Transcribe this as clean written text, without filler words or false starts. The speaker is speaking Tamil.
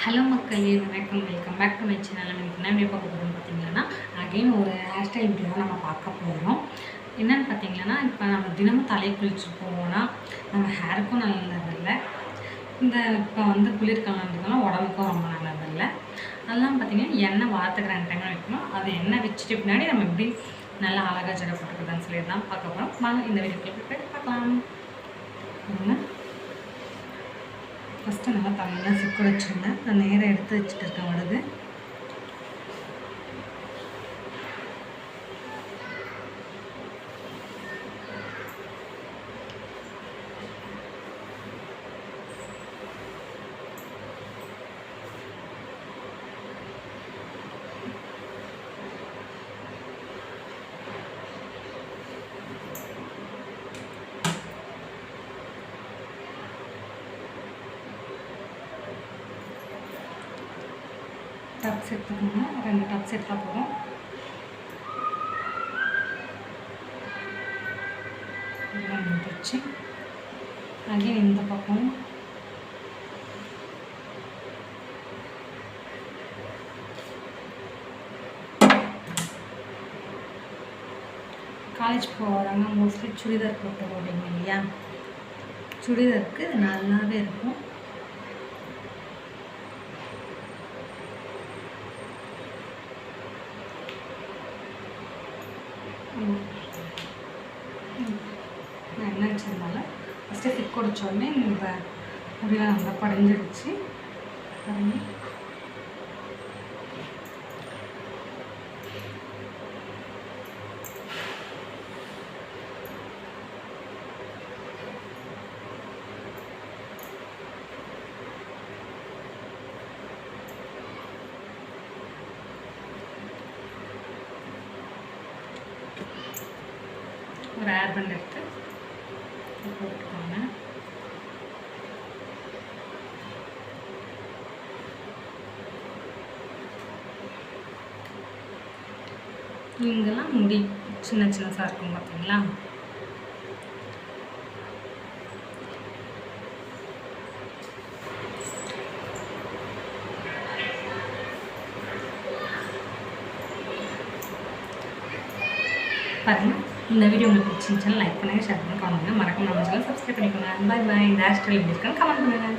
ஹலோ மக்களே, வணக்கம். Welcome back to my channel. எனக்கு என்ன வீடியோ பார்க்க போகிறோம்னு பார்த்தீங்கன்னா, அகைன் ஒரு ஹேர் ஸ்டைல் வீடியோ தான் நம்ம பார்க்க போகிறோம். என்னென்னு பார்த்தீங்கன்னா, இப்போ நம்ம தினமும் தலையை குளிச்சுட்டு போவோம்னா நம்ம ஹேருக்கும் நல்லதில்லை, இந்த இப்போ வந்து குளிர்காலன்றதுனால உடம்புக்கும் ரொம்ப நல்லதில்லை. அதெல்லாம் பார்த்தீங்கன்னா எண்ணெய் வாரத்துக்கு 2 டைம் வைக்கணும். அது எண்ணெய் வச்சுட்டு பின்னாடி நம்ம எப்படி நல்லா அழகாக ஜடை போட்டுக்கிறதான்னு சொல்லி தான் பார்க்க போகிறோம். வாங்க இந்த வீடியோக்குள்ள போய் பார்க்கலாம். ஃபஸ்ட்டு நல்லா தலையெல்லாம் சிக்க வச்சுருந்தேன். நான் நேராக எடுத்து வச்சுட்டு இருக்கேன் வடுகு. டப்ஸ் எடுத்துக்கோங்க. 2 டப்ஸ் எடுத்தால் போதும். இதெல்லாம் வந்துடுச்சு. அகைன் இந்த பக்கம் காலேஜ் போகிறாங்க மோஸ்ட்லி சுடிதார் போட்டு போடுவீங்க இல்லையா, சுடிதாருக்கு இது நல்லாவே இருக்கும். நான் என்ன வச்சதுனால ஃபஸ்ட்டு சிக் குடிச்சோடனே இந்த முடியெல்லாம் நல்லா படைஞ்சிடுச்சு. பாருங்க, ஒரு ஹேர் பேண்ட் எடுத்து போட்டுக்கோங்க. இங்கெல்லாம் முடி சின்ன சின்னதாக இருக்கும் பார்த்தீங்களா, பாருங்கள். இந்த வீடியோ உங்களுக்கு பிடிச்சிருந்துச்சுன்னா லைக் பண்ணுங்கள், ஷேர் பண்ணுங்கள், கமெண்ட் பண்ணுங்கள். மறக்காம நம்ம சேனல் சப்ஸ்கிரைப் பண்ணிக்கோங்க. பாய் பாய். இந்த ஹேர் ஸ்டைல் எப்படி இருக்குன்னு கமெண்ட் பண்ணுங்கள்.